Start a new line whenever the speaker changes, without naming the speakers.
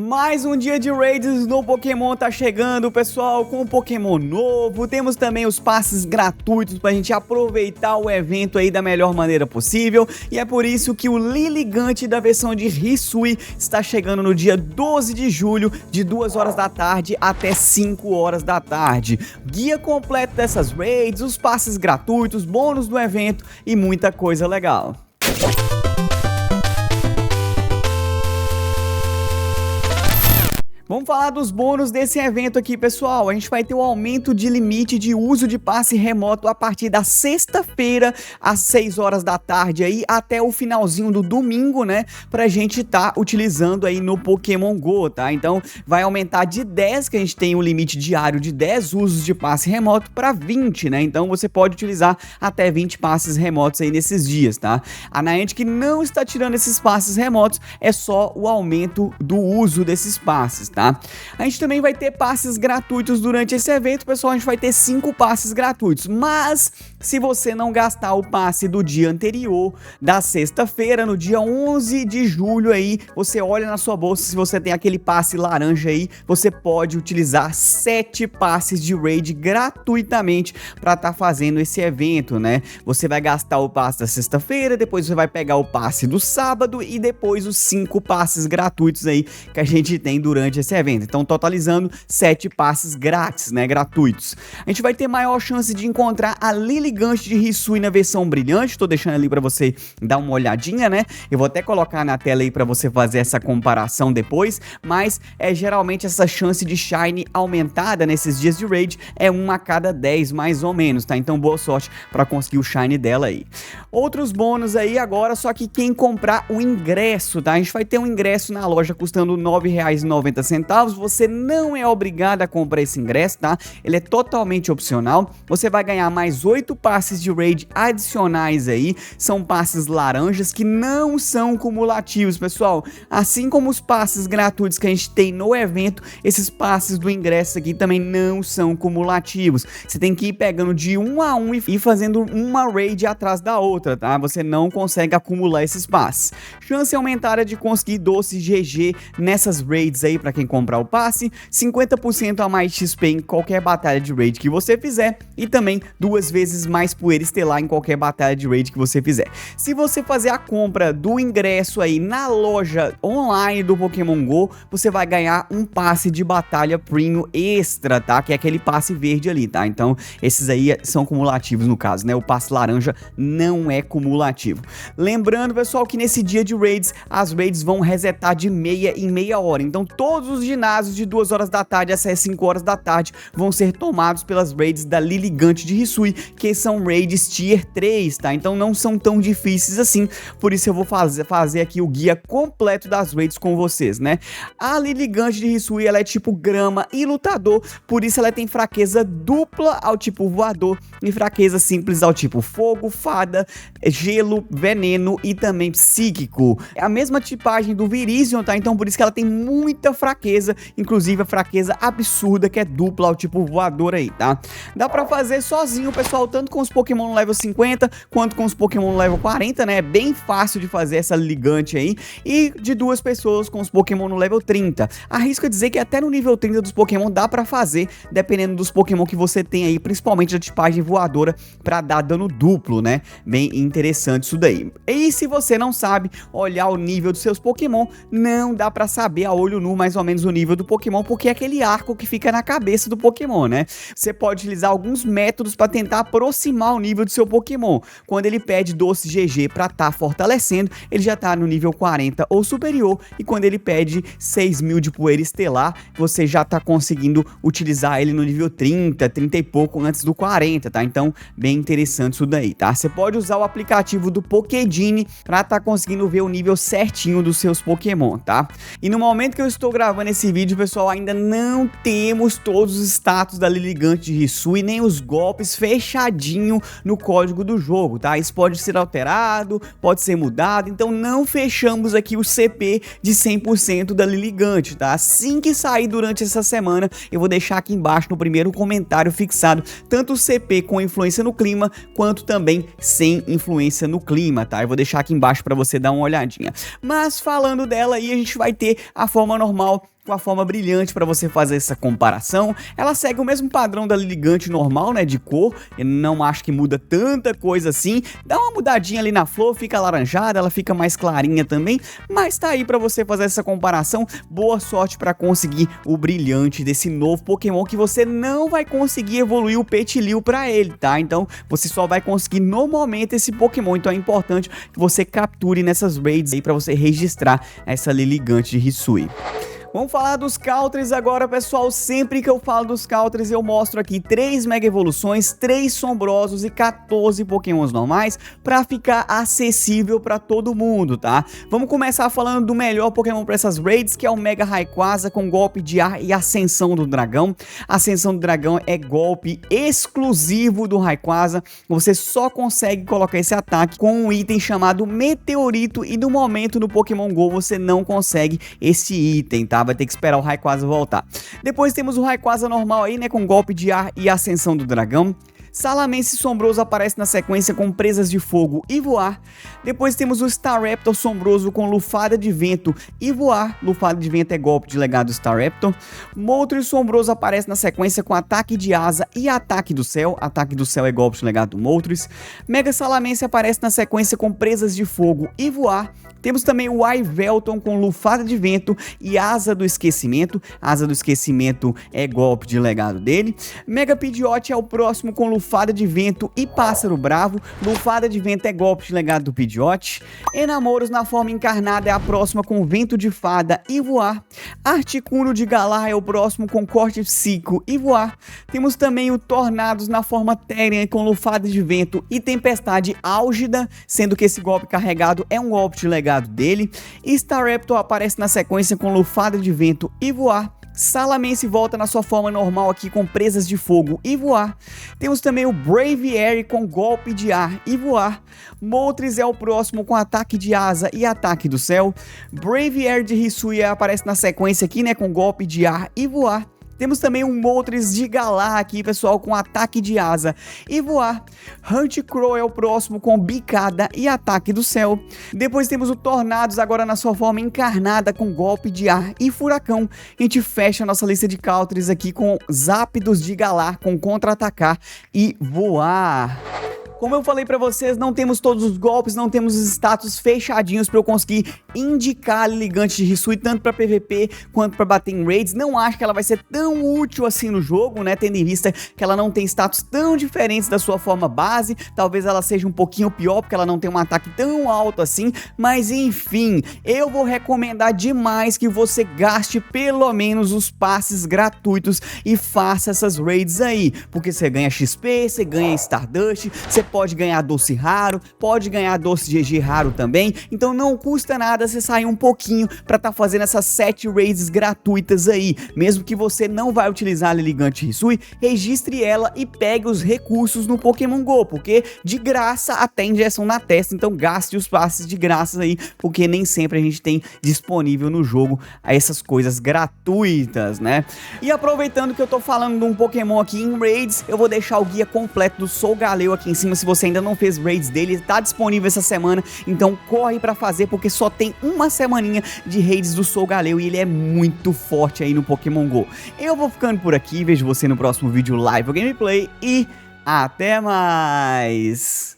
Mais um dia de raids no Pokémon tá chegando, pessoal, com um Pokémon novo. Temos também os passes gratuitos pra gente aproveitar o evento aí da melhor maneira possível. E é por isso que o Lilligant da versão de Hisui está chegando no dia 12 de julho, de 2 horas da tarde até 5 horas da tarde. Guia completo dessas raids, os passes gratuitos, bônus do evento e muita coisa legal. Vamos falar dos bônus desse evento aqui, pessoal. A gente vai ter o aumento de limite de uso de passe remoto a partir da sexta-feira, às 6 horas da tarde aí, até o finalzinho do domingo, né? Pra gente tá utilizando aí no Pokémon GO, tá? Então, vai aumentar de 10, que a gente tem um limite diário de 10 usos de passe remoto, pra 20, né? Então, você pode utilizar até 20 passes remotos aí nesses dias, tá? A Niantic não está tirando esses passes remotos, é só o aumento do uso desses passes, tá? A gente também vai ter passes gratuitos durante esse evento, pessoal. A gente vai ter 5 passes gratuitos, mas se você não gastar o passe do dia anterior, da sexta-feira, no dia 11 de julho aí, você olha na sua bolsa, se você tem aquele passe laranja aí, você pode utilizar 7 passes de raid gratuitamente para estar fazendo esse evento, né? Você vai gastar o passe da sexta-feira, depois você vai pegar o passe do sábado e depois os 5 passes gratuitos aí que a gente tem durante esse evento. Então, totalizando 7 passes grátis, né, gratuitos. A gente vai ter maior chance de encontrar a Lilligant de Hisui na versão brilhante. Tô deixando ali pra você dar uma olhadinha, né? Eu vou até colocar na tela aí pra você fazer essa comparação depois, mas geralmente essa chance de Shine aumentada nesses dias de raid é 1 a cada 10, mais ou menos, tá? Então, boa sorte pra conseguir o Shine dela aí. Outros bônus aí agora, só que quem comprar o ingresso, tá? A gente vai ter um ingresso na loja custando R$ 9,90. Você não é obrigado a comprar esse ingresso, tá? Ele é totalmente opcional. Você vai ganhar mais 8 passes de raid adicionais aí. São passes laranjas que não são cumulativos, pessoal. Assim como os passes gratuitos que a gente tem no evento, esses passes do ingresso aqui também não são cumulativos. Você tem que ir pegando de um a um e ir fazendo uma raid atrás da outra, tá? Você não consegue acumular esses passes. Chance aumentada de conseguir doce GG nessas raids aí para quem comprar o passe, 50% a mais XP em qualquer batalha de raid que você fizer e também 2 vezes mais poeira estelar em qualquer batalha de raid que você fizer. Se você fazer a compra do ingresso aí na loja online do Pokémon GO, você vai ganhar um passe de batalha premium extra, tá? Que é aquele passe verde ali, tá? Então, esses aí são cumulativos no caso, né? O passe laranja não é cumulativo. Lembrando, pessoal, que nesse dia de raids, as raids vão resetar de meia em meia hora. Então, todos os ginásios de 2 horas da tarde até 5 horas da tarde vão ser tomados pelas raids da Lilligant de Hisui, que são raids Tier 3, tá? Então não são tão difíceis assim, por isso eu vou fazer aqui o guia completo das raids com vocês, né? A Lilligant de Hisui, ela é tipo grama e lutador, por isso ela tem fraqueza dupla ao tipo voador e fraqueza simples ao tipo fogo, fada, gelo, veneno e também psíquico. É a mesma tipagem do Virizion, tá? Então por isso que ela tem muita fraqueza, inclusive a fraqueza absurda que é dupla ao tipo voador aí, tá? Dá pra fazer sozinho, pessoal, tanto com os Pokémon no level 50 quanto com os Pokémon no level 40, né? É bem fácil de fazer essa Lilligant aí, e de 2 pessoas com os Pokémon no level 30. Arrisco a dizer que até no nível 30 dos Pokémon dá pra fazer, dependendo dos Pokémon que você tem aí, principalmente da tipagem voadora, pra dar dano duplo, né? Bem interessante isso daí. E se você não sabe olhar o nível dos seus Pokémon, não dá pra saber a olho nu mais ou menos o nível do Pokémon, porque é aquele arco que fica na cabeça do Pokémon, né? Você pode utilizar alguns métodos para tentar aproximar o nível do seu Pokémon. Quando ele pede doce GG para estar fortalecendo, ele já tá no nível 40 ou superior, e quando ele pede 6.000 de poeira estelar, você já tá conseguindo utilizar ele no nível 30, 30 e pouco antes do 40, tá? Então, bem interessante isso daí, tá? Você pode usar o aplicativo do Pokédine para estar conseguindo ver o nível certinho dos seus Pokémon, tá? E no momento que eu estou gravando esse vídeo, pessoal, ainda não temos todos os status da Lilligant de Hisui, nem os golpes fechadinho no código do jogo, tá? Isso pode ser alterado, pode ser mudado, então não fechamos aqui o CP de 100% da Lilligant, tá? Assim que sair durante essa semana, eu vou deixar aqui embaixo no primeiro comentário fixado tanto o CP com influência no clima, quanto também sem influência no clima, tá? Eu vou deixar aqui embaixo para você dar uma olhadinha. Mas falando dela aí, a gente vai ter a forma normal com a forma brilhante para você fazer essa comparação. Ela segue o mesmo padrão da Lilligant normal, né, de cor. Eu não acho que muda tanta coisa assim. Dá uma mudadinha ali na flor, fica alaranjada, ela fica mais clarinha também, mas tá aí para você fazer essa comparação. Boa sorte para conseguir o brilhante desse novo Pokémon, que você não vai conseguir evoluir o Petilil para ele, tá? Então você só vai conseguir no momento esse Pokémon, então é importante que você capture nessas raids aí para você registrar essa Lilligant de Hisui. Vamos falar dos Counters agora, pessoal. Sempre que eu falo dos Counters, eu mostro aqui 3 Mega Evoluções, 3 Sombrosos e 14 Pokémons normais para ficar acessível para todo mundo, tá? Vamos começar falando do melhor Pokémon para essas raids, que é o Mega Rayquaza com golpe de ar e Ascensão do Dragão. Ascensão do Dragão é golpe exclusivo do Rayquaza. Você só consegue colocar esse ataque com um item chamado Meteorito e no momento no Pokémon GO você não consegue esse item, tá? Vai ter que esperar o Rayquaza voltar. Depois temos o Rayquaza normal aí, né, com golpe de ar e Ascensão do Dragão. Salamence Sombroso aparece na sequência com Presas de Fogo e Voar. Depois temos o Staraptor Sombroso com Lufada de Vento e Voar. Lufada de Vento é golpe de legado Staraptor. Moltres Sombroso aparece na sequência com Ataque de Asa e Ataque do Céu. Ataque do Céu é golpe de legado do Moltres. Mega Salamence aparece na sequência com Presas de Fogo e Voar. Temos também o Yvelton com Lufada de Vento e Asa do Esquecimento. Asa do Esquecimento é golpe de legado dele. Mega Pidgeot é o próximo com Lufada de Vento e Pássaro Bravo. Lufada de Vento é golpe de legado do Pidgeot. Enamoros na forma encarnada é a próxima com Vento de Fada e Voar. Articuno de Galar é o próximo com Corte Psíquico e Voar. Temos também o Tornados na forma Therian com Lufada de Vento e Tempestade Álgida, sendo que esse golpe carregado é um golpe de legado dele. Staraptor aparece na sequência com Lufada de Vento e Voar. Salamence volta na sua forma normal aqui com Presas de Fogo e Voar. Temos também o Braviary com golpe de ar e voar. Moltres é o próximo com Ataque de Asa e Ataque do Céu. Braviary de Hisui aparece na sequência aqui, né, com golpe de ar e voar. Temos também um Moltres de Galar aqui, pessoal, com Ataque de Asa e Voar. Hunticrow é o próximo com Bicada e Ataque do Céu. Depois temos o Tornados agora na sua forma encarnada com Golpe de Ar e Furacão. A gente fecha a nossa lista de counters aqui com Zapdos de Galar com Contra-Atacar e Voar. Como eu falei pra vocês, não temos todos os golpes, não temos os status fechadinhos pra eu conseguir indicar a Lilligant de Hisui, tanto pra PVP quanto pra bater em raids. Não acho que ela vai ser tão útil assim no jogo, né, tendo em vista que ela não tem status tão diferentes da sua forma base. Talvez ela seja um pouquinho pior, porque ela não tem um ataque tão alto assim, mas enfim, eu vou recomendar demais que você gaste pelo menos os passes gratuitos e faça essas raids aí, porque você ganha XP, você ganha Stardust, você pode ganhar doce raro, pode ganhar doce GG raro também, então não custa nada você sair um pouquinho pra tá fazendo essas 7 raids gratuitas aí. Mesmo que você não vai utilizar a Lilligant Hisui, registre ela e pegue os recursos no Pokémon GO, porque de graça até injeção na testa, então gaste os passes de graça aí, porque nem sempre a gente tem disponível no jogo essas coisas gratuitas, né? E aproveitando que eu tô falando de um Pokémon aqui em raids, eu vou deixar o guia completo do Solgaleo aqui em cima. Se você ainda não fez raids dele, tá disponível essa semana, então corre pra fazer, porque só tem uma semaninha de raids do Solgaleo e ele é muito forte aí no Pokémon GO. Eu vou ficando por aqui, vejo você no próximo vídeo live ou gameplay e até mais!